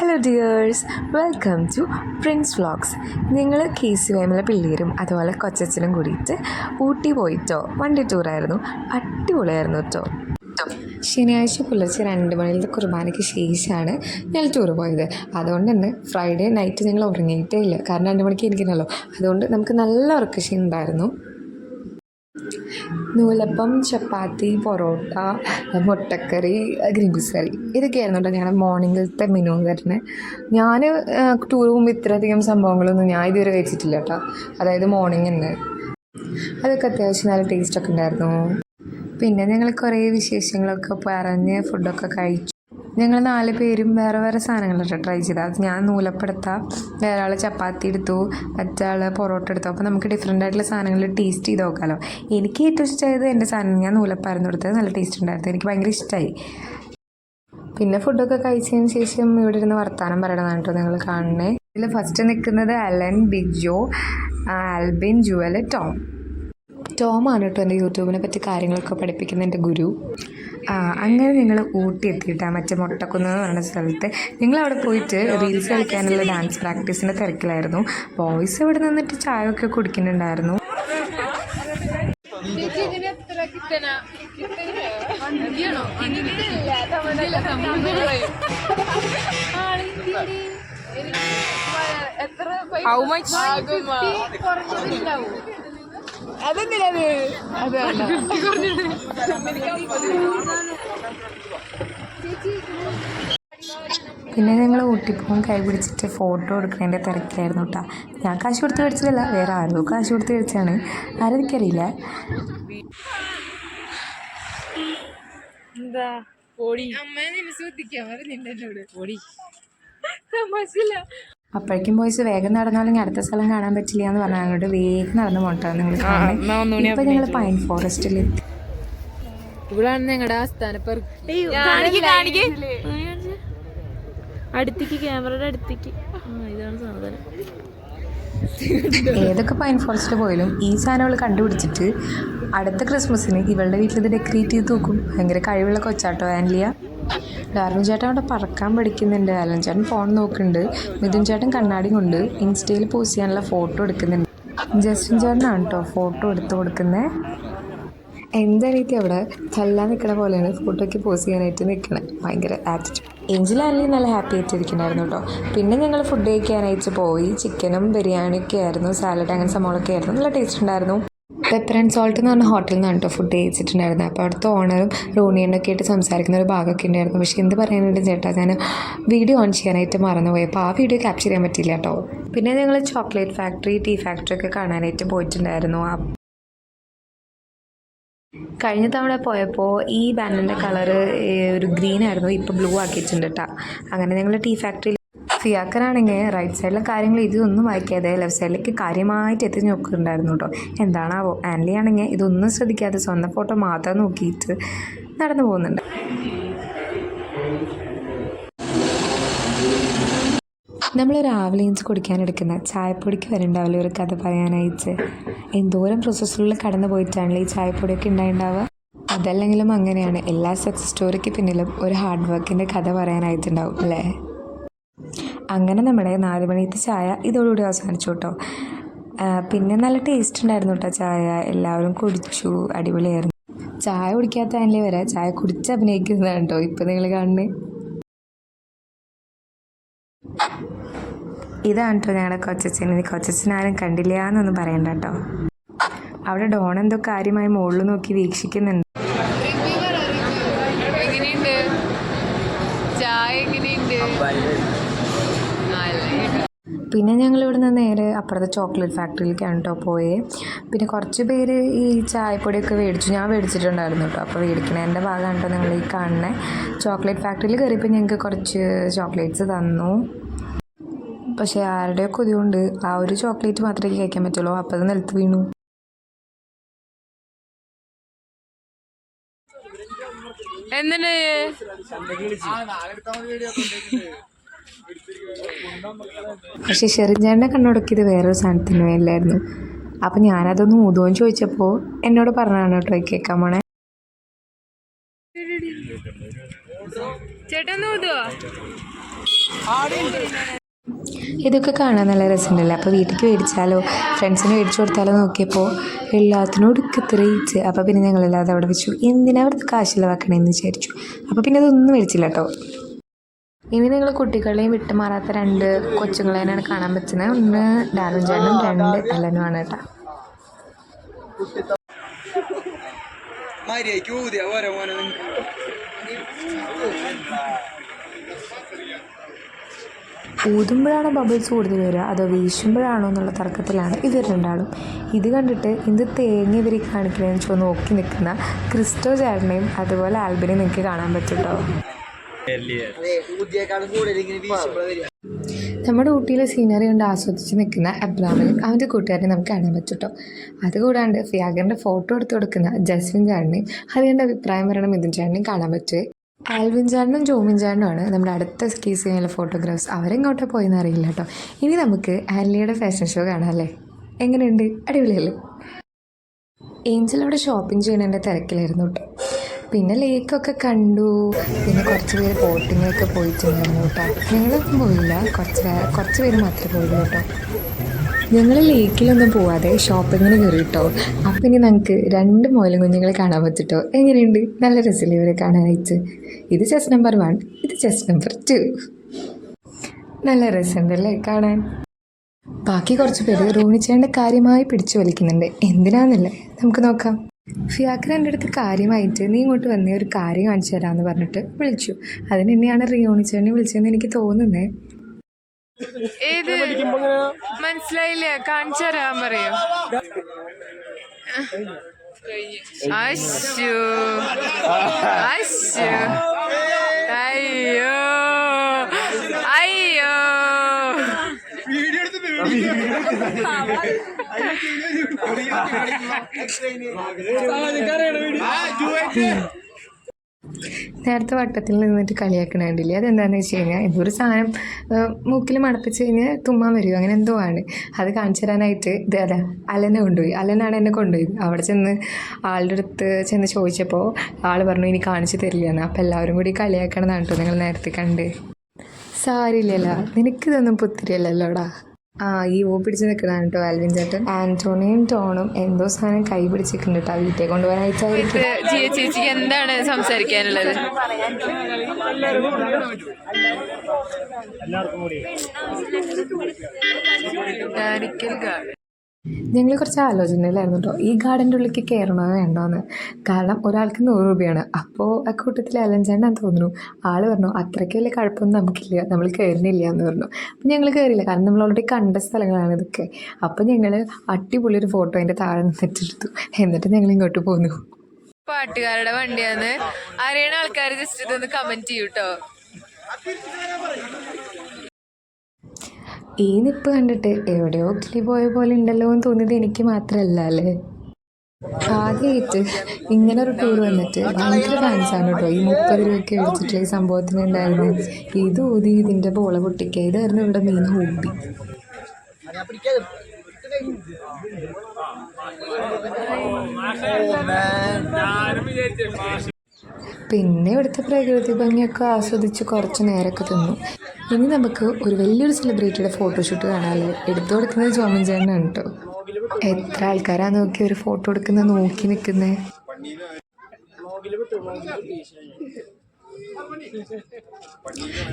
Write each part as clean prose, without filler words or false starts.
Hello dears, welcome to Prince Vlogs. നിങ്ങൾ KCYM പിള്ളേരും അതുപോലെ കൊച്ചച്ഛനും കൂടിയിട്ട് ഊട്ടി പോയിട്ടോ. വണ്ടി ടൂറായിരുന്നു, അടിപൊളിയായിരുന്നു കേട്ടോ. ശനിയാഴ്ച പുലർച്ചെ 2 മണിയിലത്തെ കുർബാനയ്ക്ക് ശേഷമാണ് ഞങ്ങൾ ടൂർ പോയത്. അതുകൊണ്ട് തന്നെ ഫ്രൈഡേ നൈറ്റ് ഞങ്ങൾ ഉറങ്ങിയിട്ടേ ഇല്ല, കാരണം 2 മണിക്ക് എനിക്കുണ്ടല്ലോ. അതുകൊണ്ട് നമുക്ക് നല്ല ഉറക്കക്ഷീണം ഉണ്ടായിരുന്നു. നൂലപ്പം, ചപ്പാത്തി, പൊറോട്ട, മുട്ടക്കറി, ഗ്രീൻ പീസ് കറി, ഇതൊക്കെയായിരുന്നു കേട്ടോ ഞങ്ങളുടെ മോർണിംഗിലത്തെ മെനു തന്നെ. ഞാൻ ടൂർ പോകുമ്പോൾ ഇത്രയധികം സംഭവങ്ങളൊന്നും ഞാൻ ഇതുവരെ കഴിച്ചിട്ടില്ല കേട്ടോ. അതായത് മോർണിംഗ് തന്നെ അതൊക്കെ അത്യാവശ്യം നല്ല ടേസ്റ്റൊക്കെ ഉണ്ടായിരുന്നു. പിന്നെ ഞങ്ങൾ കുറേ വിശേഷങ്ങളൊക്കെ പറഞ്ഞ് ഫുഡൊക്കെ കഴിച്ചു. ഞങ്ങൾ 4 പേരും വേറെ വേറെ സാധനങ്ങളാണ് ട്രൈ ചെയ്തത്. അത് ഞാൻ നൂലപ്പെടുത്താം, വേറെ ആൾ ചപ്പാത്തി എടുത്തു, മറ്റാൾ പൊറോട്ട എടുത്തു. അപ്പോൾ നമുക്ക് ഡിഫറെൻ്റ് ആയിട്ടുള്ള സാധനങ്ങൾ ടേസ്റ്റ് ചെയ്ത് നോക്കാമല്ലോ. എനിക്ക് ഏറ്റവും ഇഷ്ടമായത് എൻ്റെ സാധനം, ഞാൻ നൂലപ്പായിരുന്നു എടുത്തത്. നല്ല ടേസ്റ്റ് ഉണ്ടായിരുന്നു, എനിക്ക് ഭയങ്കര ഇഷ്ടമായി. പിന്നെ ഫുഡൊക്കെ കഴിച്ചതിന് ശേഷം ഇവിടെ ഇരുന്ന് വർത്താനം പറയണതാണ് കേട്ടോ നിങ്ങൾ കാണണേ. ഇതിൽ ഫസ്റ്റ് നിൽക്കുന്നത് അലൻ, ബിജോ, ആൽബിൻ, ജുവൽ, ടോമാണ് കേട്ടോ എൻ്റെ യൂട്യൂബിനെ പറ്റി കാര്യങ്ങളൊക്കെ പഠിപ്പിക്കുന്ന എൻ്റെ ഗുരു. അങ്ങനെ ഞങ്ങൾ ഊട്ടി എത്തിയിട്ടാണ് മറ്റേ മുട്ടക്കുന്ന് എന്ന് പറയുന്ന സ്ഥലത്ത്. ഞങ്ങളവിടെ പോയിട്ട് റീൽസ് കളിക്കാനുള്ള ഡാൻസ് പ്രാക്ടീസിൻ്റെ തിരക്കിലായിരുന്നു. ബോയ്സ് ഇവിടെ നിന്നിട്ട് ചായ ഒക്കെ കുടിക്കുന്നുണ്ടായിരുന്നു. പിന്നെ ഞങ്ങൾ ഊട്ടി പോകും കൈ പിടിച്ചിട്ട് ഫോട്ടോ എടുക്കുന്നതിൻ്റെ തിരക്കിലായിരുന്നു കേട്ടോ. ഞാൻ കാശ് കൊടുത്ത് മേടിച്ചതല്ല, വേറെ ആരോ കാശ് കൊടുത്ത് മേടിച്ചാണ്, ആരെനിക്കറിയില്ല. അപ്പോഴേക്കും ബോയ്സ് വേഗം നടന്നാലും അടുത്ത സ്ഥലം കാണാൻ പറ്റില്ല എന്ന് പറഞ്ഞാൽ അങ്ങോട്ട് വേഗം നടന്ന് പോട്ടാണ് നിങ്ങൾ കാണുന്നത്. ഇപ്പം ഞങ്ങൾ പൈൻ ഫോറസ്റ്റിലെത്തി. ഇവിടാണ് ഞങ്ങളുടെ ആസ്ഥാനപ്പർ. അടുത്തേക്ക്, ക്യാമറയുടെ അടുത്തേക്ക്. ഇതാണ് സാധനം. ഏതൊക്കെ പൈൻ ഫോറസ്റ്റ് പോയാലും ഈ സാധനങ്ങൾ കണ്ടുപിടിച്ചിട്ട് അടുത്ത ക്രിസ്മസിന് ഇവളുടെ വീട്ടിൽ ഇത് ഡെക്കറേറ്റ് ചെയ്ത് തൂക്കും. ഭയങ്കര കഴിവുള്ള കൊച്ചാട്ടോ ആൻലിയ. ഡാർവിൻ ചേട്ടൻ അവിടെ പറക്കാൻ പഠിക്കുന്നുണ്ട്, അലൻ ചേട്ടൻ ഫോൺ നോക്കുന്നുണ്ട്, മിഥുൻ ചേട്ടൻ കണ്ണാടി കൊണ്ട് ഇൻസ്റ്റയിൽ പോസ്റ്റ് ചെയ്യാനുള്ള ഫോട്ടോ എടുക്കുന്നുണ്ട്. ജസ്റ്റിൻ ചേട്ടനാണ് കേട്ടോ ഫോട്ടോ എടുത്ത് കൊടുക്കുന്നത്. എന്തായാലും അവിടെ തല്ലാൻ നിൽക്കണ പോലെയാണ് ഫോട്ടോയ്ക്ക് പോസ്റ്റ് ചെയ്യാനായിട്ട് നിൽക്കണത്. ഭയങ്കര ആറ്റിറ്റ്യൂഡ്. ഏഞ്ചലാണെങ്കിൽ നല്ല ഹാപ്പി ആയിട്ടിരിക്കണമായിരുന്നു കേട്ടോ. പിന്നെ ഞങ്ങൾ ഫുഡ് കഴിക്കാനായിട്ട് പോയി. ചിക്കനും ബിരിയാണിയൊക്കെ ആയിരുന്നു, സാലഡ് അങ്ങനെ സംഭവങ്ങളൊക്കെ ആയിരുന്നു. നല്ല ടേസ്റ്റ് ഉണ്ടായിരുന്നു. പെപ്പർ ആൻഡ് സോൾട്ട് എന്ന് പറഞ്ഞ ഹോട്ടലിൽ നിന്നാണ് കേട്ടോ ഫുഡ് കഴിച്ചിട്ടുണ്ടായിരുന്നത്. അപ്പോൾ അവിടുത്തെ ഓണറും റോണിയനൊക്കെ ആയിട്ട് സംസാരിക്കുന്ന ഒരു ഭാഗമൊക്കെ ഉണ്ടായിരുന്നു. പക്ഷേ എന്ത് പറയാനുണ്ട് ചേട്ടാ, ഞാൻ വീഡിയോ ഓൺ ചെയ്യാനായിട്ട് മറന്നുപോയി. അപ്പോൾ ആ വീഡിയോ ക്യാപ്ചർ ചെയ്യാൻ പറ്റില്ല കേട്ടോ. പിന്നെ ഞങ്ങൾ ചോക്ലേറ്റ് ഫാക്ടറി, ടീ ഫാക്ടറി ഒക്കെ കാണാനായിട്ട് പോയിട്ടുണ്ടായിരുന്നു. കഴിഞ്ഞ തവണ പോയപ്പോൾ ഈ ബാനറിൻ്റെ കളറ് ഒരു ഗ്രീൻ ആയിരുന്നു, ഇപ്പോൾ ബ്ലൂ ആക്കിയിട്ടുണ്ട് കേട്ടോ. അങ്ങനെ ഞങ്ങൾ ടീ ഫാക്ടറിയിൽ. ഫിയാക്കറാണെങ്കിൽ റൈറ്റ് സൈഡിലെ കാര്യങ്ങൾ ഇതൊന്നും വായിക്കാതെ ലെഫ്റ്റ് സൈഡിലേക്ക് കാര്യമായിട്ട് എത്തി നോക്കുന്നുണ്ടായിരുന്നു കേട്ടോ. എന്താണാവോ. ആൻലി ആണെങ്കിൽ ഇതൊന്നും ശ്രദ്ധിക്കാതെ സ്വന്തം ഫോട്ടോ മാത്രം നോക്കിയിട്ട് നടന്നു പോകുന്നുണ്ട്. നമ്മൾ രാവിലെ കുടിക്കാനെടുക്കുന്ന ചായപ്പൊടിക്ക് വരണ്ടാവില്ല ഒരു കഥ പറയാനായിട്ട്. എന്തോരം പ്രോസസ്സിലുള്ള കടന്നു പോയിട്ടാണല്ലോ ഈ ചായപ്പൊടിയൊക്കെ ഉണ്ടാവുക. അതല്ലെങ്കിലും അങ്ങനെയാണ്, എല്ലാ സക്സസ് സ്റ്റോറിക്ക് പിന്നിലും ഒരു ഹാർഡ് വർക്കിൻ്റെ കഥ പറയാനായിട്ടുണ്ടാവും അല്ലേ. അങ്ങനെ നമ്മുടെ 4 മണിത്തെ ചായ ഇതോടുകൂടി അവസാനിച്ചു കേട്ടോ. പിന്നെ നല്ല ടേസ്റ്റ് ഉണ്ടായിരുന്നു കേട്ടോ ചായ. എല്ലാവരും കുടിച്ചു, അടിപൊളിയായിരുന്നു. ചായ കുടിക്കാത്ത ആൻലി വരെ ചായ കുടിച്ച് അഭിനയിക്കുന്നതാണ് കേട്ടോ ഇപ്പം നിങ്ങൾ കാണുന്നത്. ഇതാണ് കേട്ടോ ഞങ്ങളുടെ കൊച്ചച്ഛൻ ആരും കണ്ടില്ല എന്നൊന്നും പറയണ്ട കേട്ടോ. അവിടെ ഡോൺ എന്തോ കാര്യമായി മുകളിൽ നോക്കി വീക്ഷിക്കുന്നുണ്ട്. പിന്നെ ഞങ്ങൾ ഇവിടുന്ന് നേരെ അപ്പുറത്തെ ചോക്ലേറ്റ് ഫാക്ടറിയിലേക്കാണ് കേട്ടോ പോയേ. പിന്നെ കുറച്ച് പേര് ഈ ചായപ്പൊടിയൊക്കെ മേടിച്ചു, ഞാൻ മേടിച്ചിട്ടുണ്ടായിരുന്നു കേട്ടോ. അപ്പോൾ മേടിക്കണതിൻ്റെ ഭാഗമാണ് കേട്ടോ നിങ്ങൾ ഈ കാണുന്നത്. ചോക്ലേറ്റ് ഫാക്ടറിയിൽ കയറിയപ്പോൾ ഞങ്ങൾക്ക് കുറച്ച് ചോക്ലേറ്റ്സ് തന്നു. പക്ഷേ ആരുടെയോ കൊതിയുണ്ട് ആ ഒരു ചോക്ലേറ്റ് മാത്രമേ കഴിക്കാൻ പറ്റുള്ളൂ. അപ്പോൾ അത് നിലത്ത് വീണു. പക്ഷെ ഷെറിൻചാണ്ടിനെ കണ്ണോടൊക്കെ വേറൊരു സാധനത്തിന് വേലായിരുന്നു. അപ്പം ഞാനതൊന്ന് ഊതുമെന്ന് ചോദിച്ചപ്പോൾ എന്നോട് പറഞ്ഞതാണ് കേട്ടോ കേൾക്കാൻ പോണേ. ചേട്ടൻ ഊതുവോ? ഇതൊക്കെ കാണാൻ നല്ല രസമുണ്ടല്ലോ. അപ്പോൾ വീട്ടിലേക്ക് മേടിച്ചാലോ ഫ്രണ്ട്സിന് മേടിച്ചു കൊടുത്താലോ നോക്കിയപ്പോൾ എല്ലാത്തിനും ഒടുക്കത്ത് റേറ്റ്. അപ്പോൾ പിന്നെ ഞങ്ങളെല്ലാതെ അവിടെ വെച്ചു. എന്തിനാ അവിടുത്തെ കാശ് ചിലവാക്കണമെന്ന് വിചാരിച്ചു. അപ്പോൾ പിന്നെ അതൊന്നും മേടിച്ചില്ല കേട്ടോ. ഇനി നിങ്ങൾ കുട്ടികളെയും വിട്ടുമാറാത്ത 2 കൊച്ചുങ്ങളെയാണ് കാണാൻ പറ്റുന്നത്. ഒന്ന് ഡാനും ചേട്ടനും 2 അലനുമാണ് കേട്ടോ. ഊതുമ്പോഴാണോ ബബിൾസ് കൂടുതൽ വരിക അതോ വീശുമ്പോഴാണോ എന്നുള്ള തർക്കത്തിലാണ് ഇവർ രണ്ടാളും. ഇത് കണ്ടിട്ട് എന്ത് തേങ്ങ ഇവർ കാണിക്കണമെന്ന് വെച്ചാൽ നോക്കി നിൽക്കുന്ന ക്രിസ്റ്റോ ചേട്ടനെയും അതുപോലെ ആൽബിനെയും നിങ്ങൾക്ക് കാണാൻ പറ്റും കേട്ടോ. നമ്മുടെ ഊട്ടിയിലെ സീനറി കൊണ്ട് ആസ്വദിച്ച് നിൽക്കുന്ന അബ്രാമിനും അവൻ്റെ കൂട്ടുകാരനെ നമുക്ക് കാണാൻ പറ്റും കേട്ടോ. അതുകൂടാണ്ട് ഫിയാഗറിൻ്റെ ഫോട്ടോ എടുത്ത് കൊടുക്കുന്ന ജസ്വിൻ ചാടിനെയും അതുകൊണ്ട് അഭിപ്രായം പറയണം മിഥുൻ ചാടിനെയും കാണാൻ പറ്റുമേ. ആൽവിൻ ചാടനും ജോമിൻ ചാടനുമാണ് നമ്മുടെ അടുത്ത കേസ് ചെയ്യാനുള്ള ഫോട്ടോഗ്രാഫ്സ്. അവരെങ്ങോട്ടോ പോയെന്ന് അറിയില്ല കേട്ടോ. ഇനി നമുക്ക് ആൻലിയുടെ ഫാഷൻ ഷോ കാണാം അല്ലേ. എങ്ങനെയുണ്ട്? അടിപൊളിയല്ലേ? ഏഞ്ചൽ അവിടെ ഷോപ്പിംഗ് ചെയ്യുന്നതിൻ്റെ തിരക്കിലായിരുന്നു കേട്ടോ. പിന്നെ ലേക്കൊക്കെ കണ്ടു. പിന്നെ കുറച്ച് പേര് ബോട്ടിങ്ങിലൊക്കെ പോയിട്ടുണ്ടായിരുന്നു കേട്ടോ. ഞങ്ങളൊന്നും പോയില്ല, കുറച്ച് പേര് മാത്രമേ പോയുള്ളൂ കേട്ടോ. ഞങ്ങൾ ലേക്കിലൊന്നും പോവാതെ ഷോപ്പിങ്ങിന് കയറി കേട്ടോ. അപ്പം ഇനി നമുക്ക് 2 മുയലും കുഞ്ഞുങ്ങളെ കാണാൻ പറ്റും. എങ്ങനെയുണ്ട്? നല്ല രസമില്ലേ ഇവരെ കാണാനായിട്ട്? ഇത് ചെസ് നമ്പർ 1, ഇത് ചെസ് നമ്പർ 2. നല്ല രസമുണ്ടല്ലേ കാണാൻ? ബാക്കി കുറച്ച് പേര് റോണിച്ചേൻ്റെ കാര്യമായി പിടിച്ചു വലിക്കുന്നുണ്ട്. എന്തിനാന്നല്ലേ നമുക്ക് നോക്കാം. ഫിയാക്കർ എൻ്റെ അടുത്ത് കാര്യമായിട്ട് നീ ഇങ്ങോട്ട് വന്നേ ഒരു കാര്യം കാണിച്ചു തരാമെന്ന് പറഞ്ഞിട്ട് വിളിച്ചു. അതിന് എന്നെയാണ് റിയോണിച്ചേനെ വിളിച്ചതെന്ന് എനിക്ക് തോന്നുന്നത്. ഏത് മനസ്സിലായില്ല, കാണിച്ചു തരാൻ പറയോ? അയ്യോ അയ്യോ അയ്യോ അയ്യോ നേരത്തെ വട്ടത്തിൽ നിന്നിട്ട് കളിയാക്കണ കണ്ടില്ലേ? അതെന്താണെന്ന് വെച്ച് കഴിഞ്ഞാൽ എന്തൊരു സാധനം മൂക്കിൽ മണപ്പിച്ച് കഴിഞ്ഞാൽ തുമ്മാൻ വരും, അങ്ങനെ എന്തോ ആണ്. അത് കാണിച്ചു തരാനായിട്ട് ഇത് അതാ അലനെ കൊണ്ടുപോയി. അലനാണ് എന്നെ കൊണ്ടുപോയി. അവിടെ ചെന്ന് ആളുടെ അടുത്ത് ചെന്ന് ചോദിച്ചപ്പോൾ ആൾ പറഞ്ഞു ഇനി കാണിച്ചു തരില്ലെന്ന്. അപ്പോൾ എല്ലാവരും കൂടി കളിയാക്കണമെന്നാണ് കേട്ടോ നിങ്ങൾ നേരത്തെ കണ്ട്. സാരില്ലല്ലോ, നിനക്കിതൊന്നും പുത്തിരിയല്ലല്ലോടാ. ഈ പിടിച്ച് നിൽക്കുന്നതാണ് കേട്ടോ ആൽവിൻ ചേട്ടൻ. ആന്റോണിയും ടോണും എന്തോ സാധനം കൈ പിടിച്ചിട്ടുണ്ട് കേട്ടോ. വീട്ടിൽ കൊണ്ടുപോകാനായിട്ടായിരിക്കും. ചേച്ചിക്ക് എന്താണ് സംസാരിക്കാനുള്ളത്? ഞങ്ങൾ കുറച്ച് ആലോചനയിലായിരുന്നു കേട്ടോ, ഈ ഗാർഡൻ്റെ ഉള്ളിലേക്ക് കയറണോ വേണ്ടോന്ന്. കാരണം ഒരാൾക്ക് 100 രൂപയാണ്. അപ്പോൾ അക്കൂട്ടത്തിൽ അലഞ്ചാണ്ടാന്ന് തോന്നുന്നു. ആൾ പറഞ്ഞു അത്രയ്ക്ക് വലിയ കുഴപ്പമൊന്നും നമുക്കില്ല, നമ്മൾ കയറുന്നില്ല എന്ന് പറഞ്ഞു. അപ്പം ഞങ്ങൾ കയറിയില്ല, കാരണം നമ്മൾ ഓൾറെഡി കണ്ട സ്ഥലങ്ങളാണ് ഇതൊക്കെ. അപ്പം ഞങ്ങൾ അടിപൊളി ഒരു ഫോട്ടോ അതിൻ്റെ താഴെ നിന്നിട്ടെടുത്തു. എന്നിട്ട് ഞങ്ങൾ ഇങ്ങോട്ട് പോന്നു. പാട്ടുകാരുടെ വണ്ടിയാന്ന് അറിയണ ആൾക്കാർ ജസ്റ്റ് ഇതൊന്ന് കമന്റ് ചെയ്യൂ കേട്ടോ. ഈ നിപ്പ് കണ്ടിട്ട് എവിടെയോ കിളി പോയ പോലെ ഉണ്ടല്ലോ എന്ന് തോന്നിയത് എനിക്ക് മാത്രമല്ല അല്ലേ. ആദ്യമായിട്ട് ഇങ്ങനെ ഒരു ടൂർ വന്നിട്ട് ഭയങ്കര ഫാൻസാണ് കേട്ടോ. ഈ 30 രൂപയ്ക്ക് മേടിച്ചിട്ടുള്ള ഈ സംഭവത്തിന് ഉണ്ടായിരുന്നു. ഇത് ഊതി ഇതിൻ്റെ പോള പൊട്ടിക്കുക, ഇതായിരുന്നു ഇവിടെ മെയിൻ ഹോബി. പിന്നെ ഇവിടുത്തെ പ്രകൃതി ഭംഗിയൊക്കെ ആസ്വദിച്ച് കുറച്ച് നേരമൊക്കെ തിന്നു. ഇനി നമുക്ക് ഒരു വലിയൊരു സെലിബ്രിറ്റിയുടെ ഫോട്ടോഷൂട്ട് കാണാമല്ലോ. എടുത്തു കൊടുക്കുന്നത് ജോമിൻ ചേട്ടനാണ് കേട്ടോ. എത്ര ആൾക്കാരാ നോക്കി ഒരു ഫോട്ടോ എടുക്കുന്ന നോക്കി നിൽക്കുന്നത്.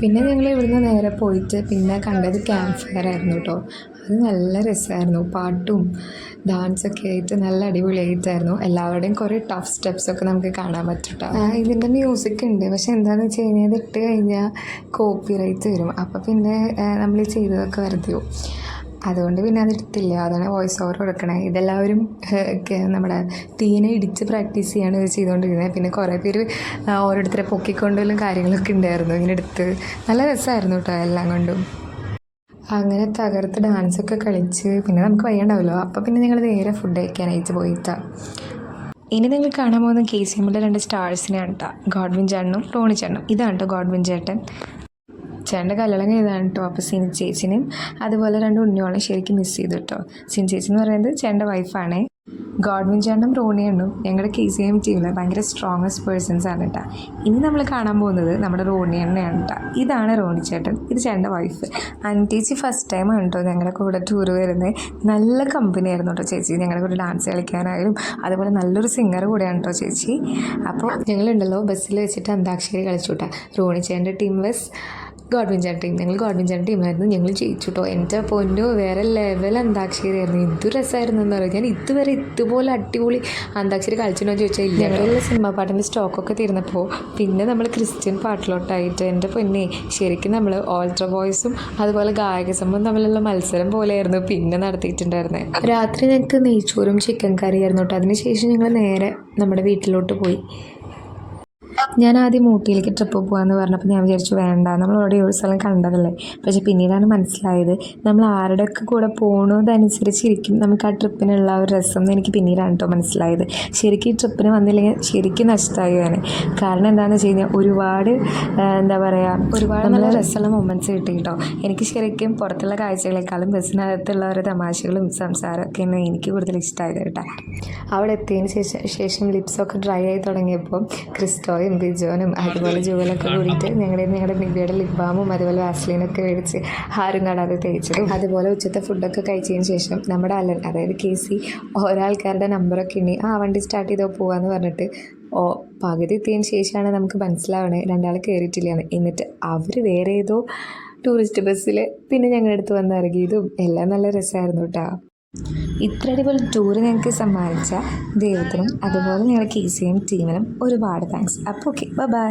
പിന്നെ ഞങ്ങൾ ഇവിടുന്ന് നേരെ പോയിട്ട് പിന്നെ കണ്ടത് ക്യാമ്പ് ഫയർ ആയിരുന്നു കേട്ടോ. അത് നല്ല രസമായിരുന്നു. പാട്ടും ഡാൻസൊക്കെ ആയിട്ട് നല്ല അടിപൊളിയായിട്ടായിരുന്നു. എല്ലാവരുടെയും കുറേ ടഫ് സ്റ്റെപ്സൊക്കെ നമുക്ക് കാണാൻ പറ്റും കേട്ടോ. ഇതിൻ്റെ മ്യൂസിക് ഉണ്ട്, പക്ഷെ എന്താണെന്ന് വെച്ച് കഴിഞ്ഞാൽ ഇത് ഇട്ട് കഴിഞ്ഞാൽ കോപ്പി റൈറ്റ് വരും. അപ്പോൾ പിന്നെ നമ്മൾ ചെയ്തതൊക്കെ വെറുതെയോ. അതുകൊണ്ട് പിന്നെ അതെടുത്തില്ല. അതാണ് വോയിസ് ഓവർ കൊടുക്കണേ. ഇതെല്ലാവരും നമ്മുടെ തീനെ ഇടിച്ച് പ്രാക്ടീസ് ചെയ്യാണ് ഇത് ചെയ്തുകൊണ്ടിരുന്നത്. പിന്നെ കുറേ പേര് ഓരോരുത്തരെ പൊക്കിക്കൊണ്ടുള്ള കാര്യങ്ങളൊക്കെ ഉണ്ടായിരുന്നു. ഇങ്ങനെ എടുത്ത് നല്ല രസമായിരുന്നു കേട്ടോ എല്ലാം കൊണ്ടും. അങ്ങനെ തകർത്ത് ഡാൻസൊക്കെ കളിച്ച് പിന്നെ നമുക്ക് വയ്യണ്ടാവല്ലോ. അപ്പോൾ പിന്നെ ഞങ്ങൾ നേരെ ഫുഡ് കഴിക്കാനായിട്ട് പോയിട്ടാണ്. ഇനി നിങ്ങൾ കാണാൻ പോകുന്ന KCMലെ 2 സ്റ്റാർസിനെയാണ് കേട്ടോ, ഗോഡ്വിൻ ചേട്ടനും ടോണി ചേട്ടനും. ഇതാണ് കേട്ടോ ഗോഡ്വിൻ ചേട്ടൻ. ചേട്ടൻ്റെ കല്യാണം ഇതാണ് കേട്ടോ. അപ്പോൾ സിനി ചേച്ചിനും അതുപോലെ 2 ഉണ്ണിയോളം ശരിക്കും മിസ് ചെയ്തു കേട്ടോ. സിനി ചേച്ചി എന്ന് പറയുന്നത് ചേട്ടൻ്റെ വൈഫാണേ. ഗോഡ്വിൻ ചേട്ടനും റോണിയണ്ണും ഞങ്ങളുടെ KCM ടീമിലെ ഭയങ്കര സ്ട്രോങ്ങസ്റ്റ് പേഴ്സൺസ് ആണ് കേട്ടോ. ഇനി നമ്മൾ കാണാൻ പോകുന്നത് നമ്മുടെ റോണിയണ്ണയാണ് കേട്ടോ. ഇതാണ് റോണി ചേട്ടൻ, ഇത് ചേട്ടൻ്റെ വൈഫ്. ചേച്ചി ഫസ്റ്റ് ടൈമാണ് കേട്ടോ ഞങ്ങളുടെ കൂടെ ടൂർ വരുന്നത്. നല്ല കമ്പനി ആയിരുന്നു കേട്ടോ ചേച്ചി, ഞങ്ങളുടെ കൂടെ ഡാൻസ് കളിക്കാനായാലും. അതുപോലെ നല്ലൊരു സിംഗർ കൂടെയാണ് കേട്ടോ ചേച്ചി. അപ്പോൾ ഞങ്ങളുണ്ടല്ലോ ബസ്സിൽ വെച്ചിട്ട് അന്താക്ഷരി കളിച്ചു കേട്ടോ. റോണി ചേട്ടൻ്റെ ടീം വെസ് ഗോഡ്വിൻ ചേട്ടൻ ടീം. ഞങ്ങൾ ഗോഡ്വിൻ ചേട്ടൻ ടീമായിരുന്നു, ഞങ്ങൾ ജയിച്ചു കേട്ടോ. എൻ്റെ പൊന്നോ വേറെ ലെവൽ അന്താക്ഷരി ആയിരുന്നു. എന്ത് രസമായിരുന്നു എന്ന് പറയും. ഞാൻ ഇതുവരെ ഇതുപോലെ അടിപൊളി അന്താക്ഷരി കളിച്ചിട്ടോ ചോദിച്ചാൽ ഇല്ല. ഞങ്ങളുള്ള സിനിമ പാട്ടിൻ്റെ സ്റ്റോക്കൊക്കെ തീർന്നപ്പോൾ പിന്നെ നമ്മൾ ക്രിസ്ത്യൻ പാട്ടിലോട്ടായിട്ട് എൻ്റെ പൊന്നെ ശരിക്കും നമ്മൾ ഓൾട്ര വോയിസും അതുപോലെ ഗായക സംഘം തമ്മിലുള്ള മത്സരം പോലെയായിരുന്നു പിന്നെ നടത്തിയിട്ടുണ്ടായിരുന്നത്. രാത്രി ഞങ്ങൾക്ക് നെയ്ച്ചോറും ചിക്കൻ കറിയായിരുന്നു കേട്ടോ. അതിനുശേഷം ഞങ്ങൾ നേരെ നമ്മുടെ വീട്ടിലോട്ട് പോയി. ഞാൻ ആദ്യം ഊട്ടിയിലേക്ക് ട്രിപ്പ് പോകാമെന്ന് പറഞ്ഞപ്പോൾ ഞാൻ വിചാരിച്ചു വേണ്ട, നമ്മൾ അവിടെ ഒരു സ്ഥലം കണ്ടതല്ലേ. പക്ഷേ പിന്നീടാണ് മനസ്സിലായത് നമ്മൾ ആരുടെയൊക്കെ കൂടെ പോകണതനുസരിച്ചിരിക്കും നമുക്ക് ആ ട്രിപ്പിനുള്ള ഒരു രസം എന്ന് എനിക്ക് പിന്നീടാണ് കേട്ടോ മനസ്സിലായത്. ശരിക്കും ഈ ട്രിപ്പിന് വന്നില്ലെങ്കിൽ ശരിക്കും നഷ്ടമായി ഞാൻ. കാരണം എന്താണെന്ന് വെച്ച് കഴിഞ്ഞാൽ ഒരുപാട് നല്ല രസമുള്ള മൊമെൻറ്റ്സ് കിട്ടി കേട്ടോ. എനിക്ക് ശരിക്കും പുറത്തുള്ള കാഴ്ചകളെക്കാളും ബസ്സിനകത്തുള്ള ഓരോ തമാശകളും സംസാരമൊക്കെയാണ് എനിക്ക് കൂടുതൽ ഇഷ്ടമായത് കേട്ടോ. അവിടെ എത്തിയതിന് ശേഷം ലിപ്സൊക്കെ ഡ്രൈ ആയി തുടങ്ങിയപ്പോൾ ക്രിസ്റ്റോയും ബിജോനും അതുപോലെ ജോലൊക്കെ കൂടിയിട്ട് ഞങ്ങളുടെ നിവ്യയുടെ ലിപ് ബാമും അതുപോലെ വാസ്ലീനൊക്കെ മേടിച്ച് ആരും കാണാതെ തേച്ചതും. അതുപോലെ ഉച്ചത്തെ ഫുഡൊക്കെ കഴിച്ചതിന് ശേഷം നമ്മുടെ അലൻ അതായത് KC ഓരോ ആൾക്കാരുടെ നമ്പറൊക്കെ ഇനി വണ്ടി സ്റ്റാർട്ട് ചെയ്തോ പോവാന്ന് പറഞ്ഞിട്ട് പകുതി എത്തിയതിന് ശേഷമാണ് നമുക്ക് മനസ്സിലാവണേ രണ്ടാൾ കയറിയിട്ടില്ലയാണ്. എന്നിട്ട് അവർ വേറെ ഏതോ ടൂറിസ്റ്റ് ബസ്സിൽ പിന്നെ ഞങ്ങളുടെ അടുത്ത് വന്ന് ഇറങ്ങിയതും എല്ലാം നല്ല രസമായിരുന്നു കേട്ടോ. ഇത്ര അടിപൊളി ടൂറ് ഞങ്ങൾക്ക് സമ്മാനിച്ച ദൈവത്തിനും അതുപോലെ ഞങ്ങളുടെ KCM ടീമിനും ഒരുപാട് താങ്ക്സ്. അപ്പോൾ ഓക്കെ, ബൈ.